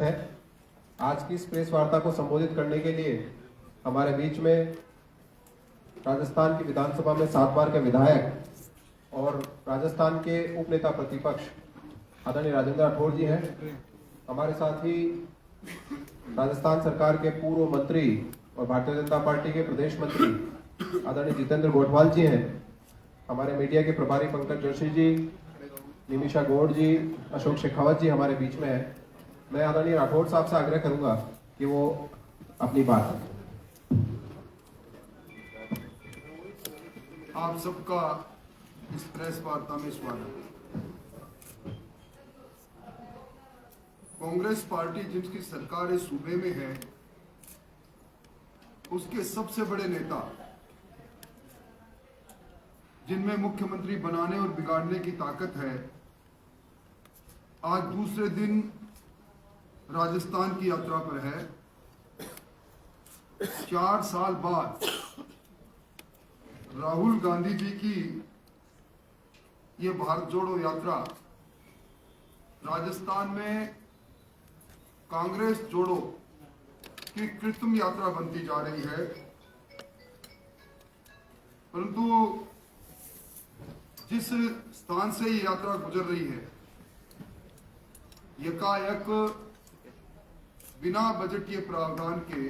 है। आज की इस प्रेस वार्ता को संबोधित करने के लिए हमारे बीच में राजस्थान की विधानसभा में 7 बार के विधायक और राजस्थान के उप नेता प्रतिपक्ष आदरणीय राजेंद्र राठौड़ जी हैं। हमारे साथ ही राजस्थान सरकार के पूर्व मंत्री और भारतीय जनता पार्टी के प्रदेश मंत्री आदरणीय जितेंद्र गोठवाल जी हैं। हमारे मीडिया के प्रभारी पंकज जोशी जी, निमिषा गौड़ जी, अशोक शेखावत जी हमारे बीच में है। मैं आदरणीय राठौड़ साहब से आग्रह करूंगा कि वो अपनी बात रखें। आप सबका इस प्रेस वार्ता में स्वागत। कांग्रेस पार्टी जिसकी सरकार इस सूबे में है, उसके सबसे बड़े नेता, जिनमें मुख्यमंत्री बनाने और बिगाड़ने की ताकत है, आज दूसरे दिन राजस्थान की यात्रा पर है। 4 साल बाद राहुल गांधी जी की ये भारत जोड़ो यात्रा राजस्थान में कांग्रेस जोड़ो की कृत्रिम यात्रा बनती जा रही है। परंतु जिस स्थान से ये यात्रा गुजर रही है, यकायक बिना बजटीय प्रावधान के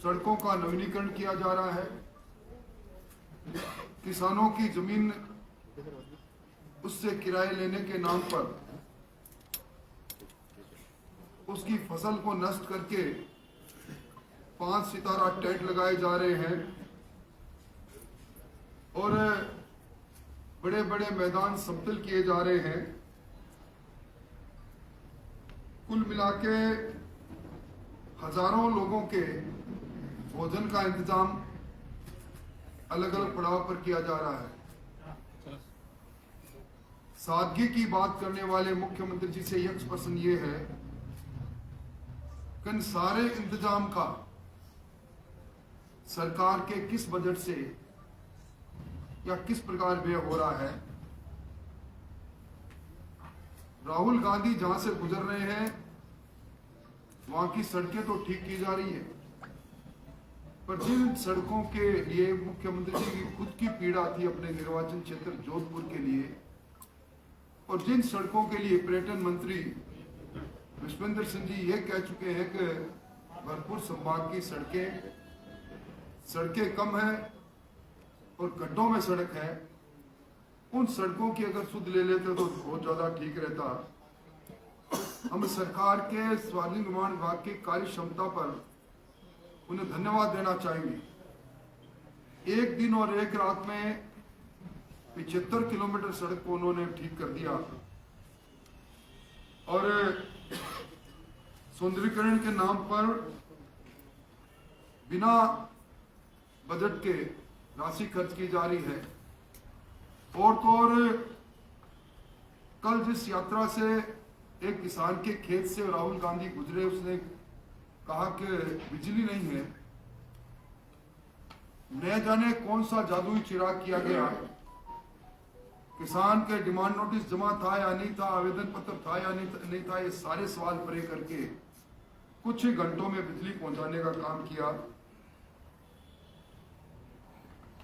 सड़कों का नवीनीकरण किया जा रहा है। किसानों की जमीन उससे किराए लेने के नाम पर उसकी फसल को नष्ट करके 5 सितारा टेंट लगाए जा रहे हैं और बड़े बड़े मैदान समतल किए जा रहे हैं। कुल मिलाके हजारों लोगों के भोजन का इंतजाम अलग अलग पड़ाव पर किया जा रहा है। सादगी की बात करने वाले मुख्यमंत्री जी से यक्ष प्रश्न ये है कि इन सारे इंतजाम का सरकार के किस बजट से या किस प्रकार व्यय हो रहा है। राहुल गांधी जहां से गुजर रहे हैं वहां की सड़कें तो ठीक की जा रही है, पर जिन सड़कों के लिए मुख्यमंत्री जी की खुद की पीड़ा थी अपने निर्वाचन क्षेत्र जोधपुर के लिए, और जिन सड़कों के लिए पर्यटन मंत्री विश्वेंद्र सिंह जी ये कह चुके हैं कि भरतपुर संभाग की सड़कें कम है और गड्ढों में सड़क है, उन सड़कों की अगर सुध ले लेते तो बहुत ज्यादा ठीक रहता। हम सरकार के सार्वजनिक निर्माण विभाग की कार्य क्षमता पर उन्हें धन्यवाद देना चाहेंगे। एक दिन और एक रात में 75 किलोमीटर सड़क को उन्होंने ठीक कर दिया और सौंदर्यीकरण के नाम पर बिना बजट के राशि खर्च की जा रही है। और तो और कल जिस यात्रा से एक किसान के खेत से राहुल गांधी गुजरे, उसने कहा कि बिजली नहीं है। न जाने कौन सा जादुई चिराग किया गया, किसान के डिमांड नोटिस जमा था या नहीं था, आवेदन पत्र था या नहीं था, ये सारे सवाल परे करके कुछ ही घंटों में बिजली पहुंचाने का काम किया।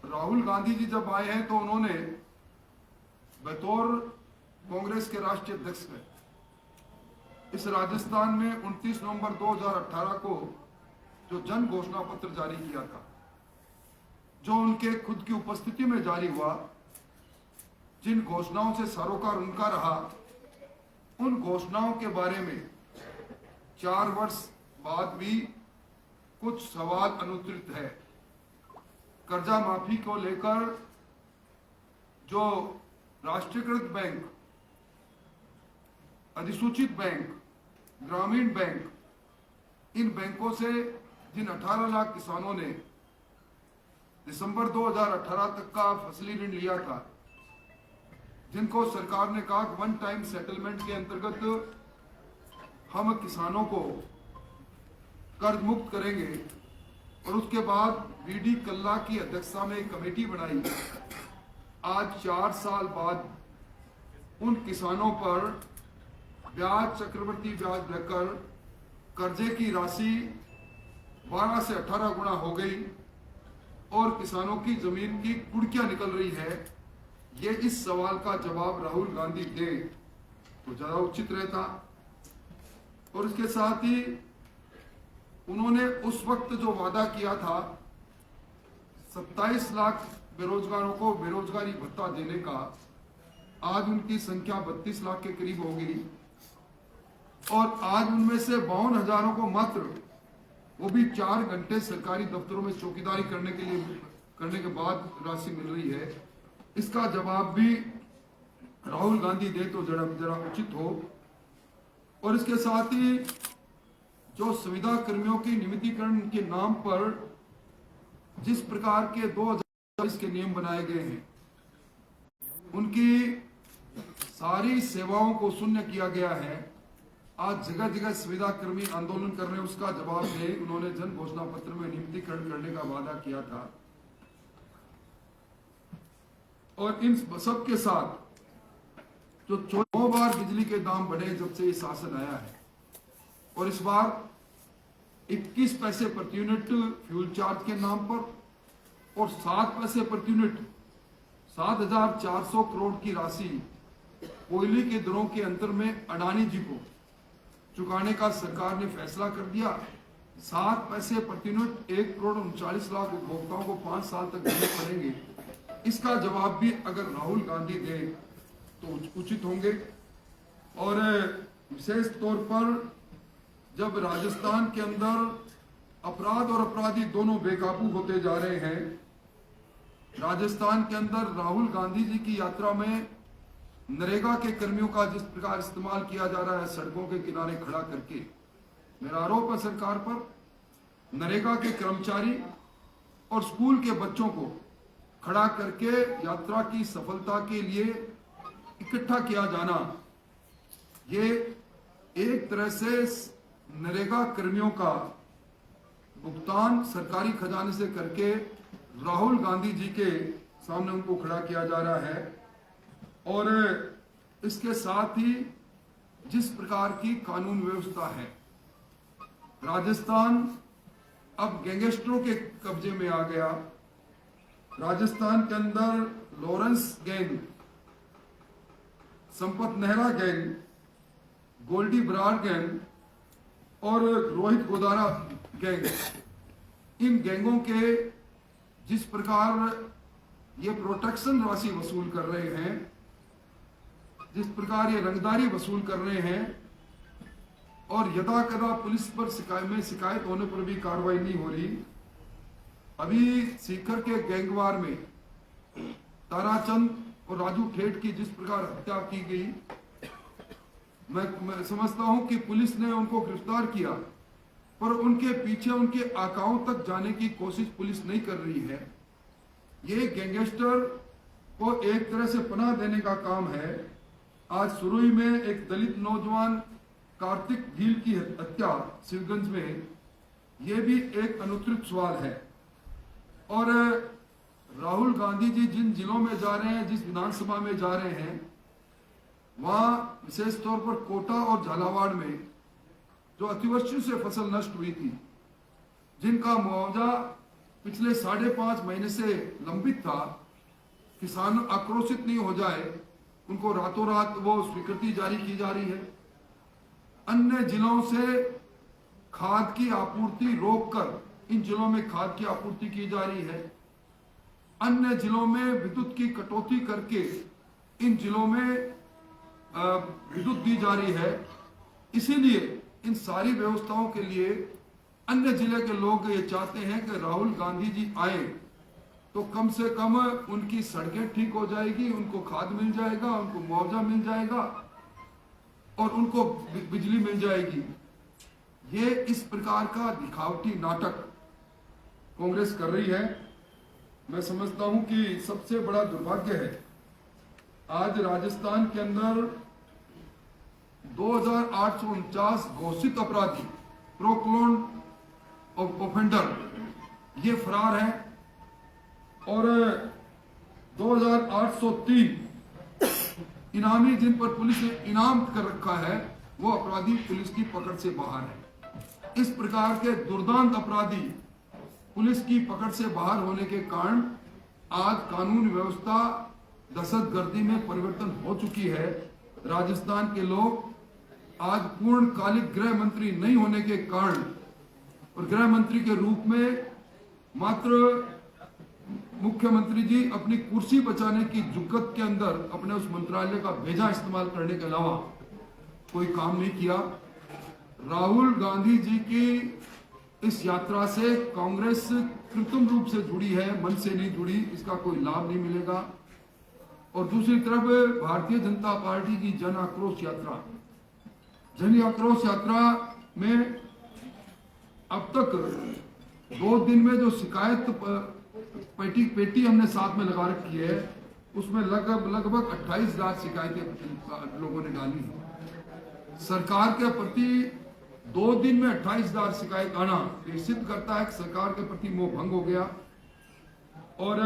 राहुल गांधी जी जब आए हैं तो उन्होंने बतौर कांग्रेस के राष्ट्रीय अध्यक्ष ने इस राजस्थान में 29 नवंबर 2018 को जो जन घोषणा पत्र जारी किया था, जो उनके खुद की उपस्थिति में जारी हुआ, जिन घोषणाओं से सरोकार उनका रहा, उन घोषणाओं के बारे में 4 वर्ष बाद भी कुछ सवाल अनुत्तरित है। कर्जा माफी को लेकर जो राष्ट्रीयकृत बैंक, अधिसूचित बैंक, ग्रामीण बैंक, इन बैंकों से जिन 18 लाख किसानों ने दिसंबर 2018 तक का फसली ऋण लिया था, जिनको सरकार ने कहा वन टाइम सेटलमेंट के अंतर्गत हम किसानों को कर्ज मुक्त करेंगे, और उसके बाद बीडी कल्ला की अध्यक्षता में एक कमेटी बनाई। आज 4 साल बाद उन किसानों पर ब्याज, चक्रवृद्धि ब्याज लेकर कर्जे की राशि 12 से 18 गुना हो गई और किसानों की जमीन की कुड़कियां निकल रही है, ये इस सवाल का जवाब राहुल गांधी दे तो ज्यादा उचित रहता। और इसके साथ ही उन्होंने उस वक्त जो वादा किया था 27 लाख बेरोजगारों को बेरोजगारी भत्ता देने का, आज उनकी संख्या 32 लाख के करीब हो गई और आज उनमें से 52,000 को मात्र, वो भी 4 घंटे सरकारी दफ्तरों में चौकीदारी करने के बाद राशि मिल रही है। इसका जवाब भी राहुल गांधी दे तो जरा उचित हो। और इसके साथ ही जो संविदा कर्मियों की नियमितीकरण के नाम पर जिस प्रकार के 2022 के नियम बनाए गए हैं, उनकी सारी सेवाओं को शून्य किया गया है। आज जगह जगह संविदा कर्मी आंदोलन कर रहे हैं, उसका जवाब दे। उन्होंने जन घोषणा पत्र में नियमितीकरण करने का वादा किया था और इन सब के साथ जो 9 बार बिजली के दाम बढ़े जब से ये शासन आया है और इस बार 21 पैसे प्रति यूनिट फ्यूल चार्ज के नाम पर और 7 पैसे प्रति यूनिट 7,400 करोड़ की राशि कोयले के दरों के अंतर में अडानी जी को चुकाने का सरकार ने फैसला कर दिया। 7 पैसे प्रति यूनिट 1,39,00,000 उपभोक्ताओं को 5 साल तक देने पड़ेंगे। इसका जवाब भी अगर राहुल गांधी दे तो उचित होंगे। और विशेष तौर पर जब राजस्थान के अंदर अपराध और अपराधी दोनों बेकाबू होते जा रहे हैं, राजस्थान के अंदर राहुल गांधी जी की यात्रा में नरेगा के कर्मियों का जिस प्रकार इस्तेमाल किया जा रहा है सड़कों के किनारे खड़ा करके, मेरा आरोप है सरकार पर, नरेगा के कर्मचारी और स्कूल के बच्चों को खड़ा करके यात्रा की सफलता के लिए इकट्ठा किया जाना, ये एक तरह से नरेगा कर्मियों का भुगतान सरकारी खजाने से करके राहुल गांधी जी के सामने उनको खड़ा किया जा रहा है। और इसके साथ ही जिस प्रकार की कानून व्यवस्था है, राजस्थान अब गैंगस्टरों के कब्जे में आ गया। राजस्थान के अंदर Lawrence gang, Sampat Nehra gang, Goldy Brar gang और रोहित गोदारा गैंग, इन गैंगों के जिस प्रकार ये प्रोटेक्शन राशि वसूल कर रहे हैं, जिस प्रकार ये रंगदारी वसूल कर रहे हैं और यदा कदा पुलिस पर शिकायत होने पर भी कार्रवाई नहीं हो रही। अभी सीकर के गैंगवार में ताराचंद और राजू ठेठ की जिस प्रकार हत्या की गई, मैं समझता हूं कि पुलिस ने उनको गिरफ्तार किया पर उनके पीछे उनके आकाओं तक जाने की कोशिश पुलिस नहीं कर रही है। ये गैंगस्टर को एक तरह से पनाह देने का काम है। आज सुरुई में एक दलित नौजवान कार्तिक भील की हत्या शिवगंज में, ये भी एक अनुत्तरित सवाल है। और राहुल गांधी जी जिन जिलों में जा रहे हैं, जिस विधानसभा में जा रहे हैं, वहां विशेष तौर पर कोटा और झालावाड़ में जो अतिवृष्टि से फसल नष्ट हुई थी, जिनका मुआवजा पिछले 5.5 महीने से लंबित था, किसान आक्रोशित नहीं हो जाए, उनको रातों रात वो स्वीकृति जारी की जा रही है। अन्य जिलों से खाद की आपूर्ति रोककर इन जिलों में खाद की आपूर्ति की जा रही है। अन्य जिलों में विद्युत की कटौती करके इन जिलों में विद्युत दी जा रही है। इसीलिए इन सारी व्यवस्थाओं के लिए अन्य जिले के लोग ये चाहते हैं कि राहुल गांधी जी आए तो कम से कम उनकी सड़कें ठीक हो जाएगी, उनको खाद मिल जाएगा, उनको मुआवजा मिल जाएगा और उनको बिजली मिल जाएगी। ये इस प्रकार का दिखावटी नाटक कांग्रेस कर रही है। मैं समझता हूं कि सबसे बड़ा दुर्भाग्य है आज राजस्थान के अंदर 2849 घोषित अपराधी, प्रोक्लोन ऑफेंडर, ये फरार हैं और 2803 इनामी जिन पर पुलिस ने इनाम कर रखा है, वो अपराधी पुलिस की पकड़ से बाहर है। इस प्रकार के दुर्दांत अपराधी पुलिस की पकड़ से बाहर होने के कारण आज कानून व्यवस्था दहशतगर्दी में परिवर्तन हो चुकी है। राजस्थान के लोग आज पूर्णकालिक गृह मंत्री नहीं होने के कारण और गृह मंत्री के रूप में मात्र मुख्यमंत्री जी अपनी कुर्सी बचाने की जुगत के अंदर अपने उस मंत्रालय का भेजा इस्तेमाल करने के अलावा कोई काम नहीं किया। राहुल गांधी जी की इस यात्रा से कांग्रेस कृत्रिम रूप से जुड़ी है, मन से नहीं जुड़ी, इसका कोई लाभ नहीं मिलेगा। और दूसरी तरफ भारतीय जनता पार्टी की जन आक्रोश यात्रा में अब तक 2 दिन में जो शिकायत पेटी हमने साथ में लगा रखी है, उसमें लगभग 28,000 शिकायतें लोगों ने डाली है। सरकार के प्रति 2 दिन में 28,000 शिकायत आना ये सिद्ध करता है कि सरकार के प्रति मोह भंग हो गया। और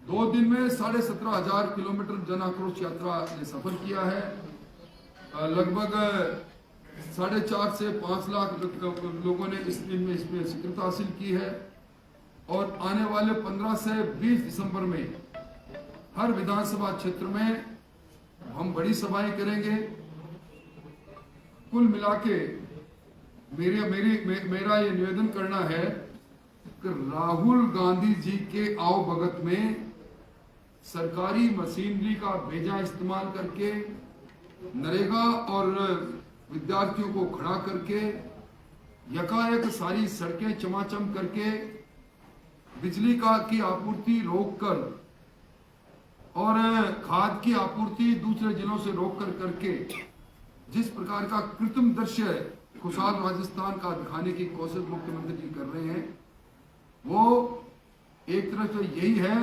2 दिन में 17,500 किलोमीटर जन आक्रोश यात्रा ने सफर किया है। लगभग 4.5 से 5 लाख लोगों ने इसमें स्वीकृति हासिल की है। और आने वाले 15 से 20 दिसंबर में हर विधानसभा क्षेत्र में हम बड़ी सभाएं करेंगे। कुल मिलाके मेरा ये निवेदन करना है कि राहुल गांधी जी के आवभगत में सरकारी मशीनरी का बेजा इस्तेमाल करके नरेगा और विद्यार्थियों को खड़ा करके यकायक सारी सड़कें चमाचम करके बिजली की आपूर्ति रोककर और खाद की आपूर्ति दूसरे जिलों से रोककर करके जिस प्रकार का कृत्रिम दृश्य खुशहाल राजस्थान का दिखाने की कोशिश मुख्यमंत्री जी कर रहे हैं, वो एक तरह से यही है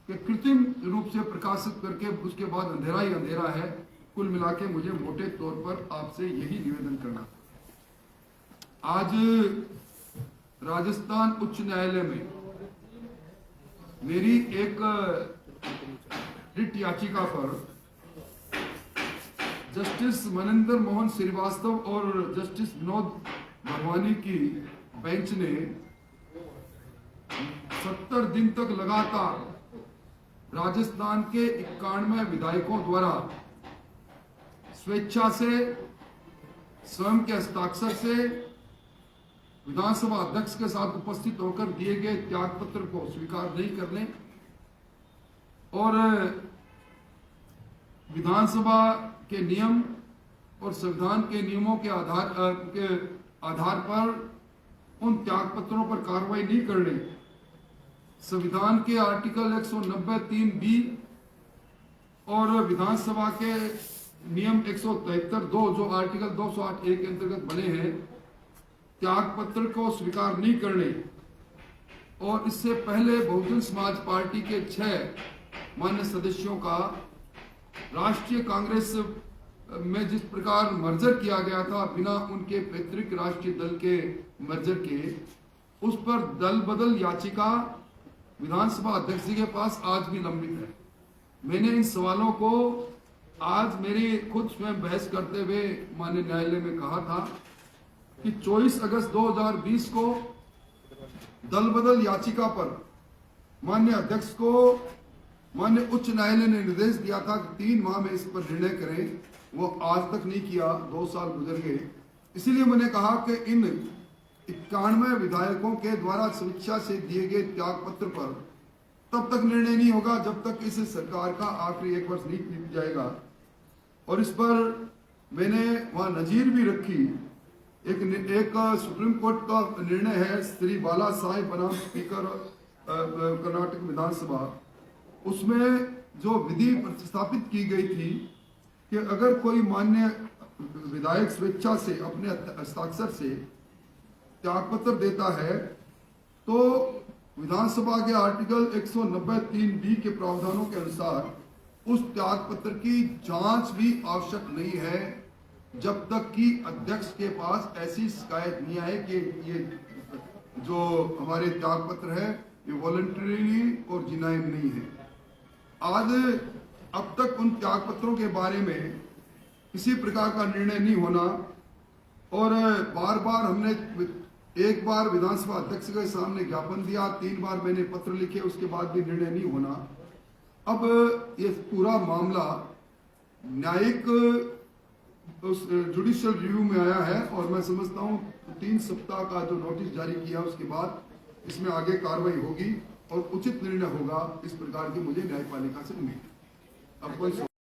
कि कृत्रिम रूप से प्रकाशित करके उसके बाद अंधेरा ही अंधेरा है। कुल मिलाके मुझे मोटे तौर पर आपसे यही निवेदन करना था। आज राजस्थान उच्च न्यायालय में मेरी एक रिट याचिका पर जस्टिस मनिंदर मोहन श्रीवास्तव और जस्टिस विनोद भगवानी की बेंच ने 70 दिन तक लगातार राजस्थान के 91 विधायकों द्वारा स्वेच्छा से स्वयं के हस्ताक्षर से विधानसभा अध्यक्ष के साथ उपस्थित होकर दिए गए त्याग पत्र को स्वीकार नहीं करने और विधानसभा के नियम और संविधान के नियमों के आधार पर उन त्याग पत्रों पर कार्रवाई नहीं करने, संविधान के आर्टिकल 190(3)(b) और विधानसभा के नियम 173(2) जो आर्टिकल 208(a) के अंतर्गत बने हैं, त्याग पत्र को स्वीकार नहीं करने और इससे पहले बहुजन समाज पार्टी के 6 मान्य सदस्यों का राष्ट्रीय कांग्रेस में जिस प्रकार मर्जर किया गया था बिना उनके पैतृक राष्ट्रीय दल के मर्जर के, उस पर दल बदल याचिका विधानसभा अध्यक्ष जी के पास आज भी लंबित है। मैंने इन सवालों को आज मेरी खुद स्वयं बहस करते हुए माननीय न्यायालय में कहा था कि 24 अगस्त 2020 को दल बदल याचिका पर माननीय अध्यक्ष को माननीय उच्च न्यायालय ने निर्देश दिया था कि 3 माह में इस पर निर्णय करें। वो आज तक नहीं किया, 2 साल गुजर गए। इसीलिए मैंने कहा कि इन 91 विधायकों के द्वारा स्वेच्छा से दिए गए त्याग पत्र पर तब तक निर्णय नहीं होगा जब तक इस सरकार का आखिरी 1 वर्ष नहीं बीत जाएगा। और इस पर मैंने वहां नजीर भी रखी। एक सुप्रीम कोर्ट का निर्णय है, श्री बाला साहेब बनाम स्पीकर कर्नाटक विधानसभा, उसमें जो विधि प्रतिस्थापित की गई थी कि अगर कोई मान्य विधायक स्वेच्छा से अपने हस्ताक्षर से त्यागपत्र देता है तो विधानसभा के आर्टिकल 190(3)(b) के प्रावधानों के अनुसार उस त्यागपत्र की जांच भी आवश्यक नहीं है जब तक कि अध्यक्ष के पास ऐसी शिकायत नहीं आए कि ये जो हमारे त्यागपत्र है ये वॉलंटरीली और जिनायन नहीं है। आज अब तक उन त्यागपत्रों के बारे में किसी प्रकार का निर्णय नहीं होना, और बार बार हमने एक बार विधानसभा अध्यक्ष के सामने ज्ञापन दिया, 3 बार मैंने पत्र लिखे, उसके बाद भी निर्णय नहीं होना। अब ये पूरा मामला न्यायिक जुडिशियल रिव्यू में आया है और मैं समझता हूं 3 सप्ताह का जो नोटिस जारी किया उसके बाद इसमें आगे कार्रवाई होगी और उचित निर्णय होगा, इस प्रकार की मुझे न्यायपालिका से उम्मीद है। अब कोई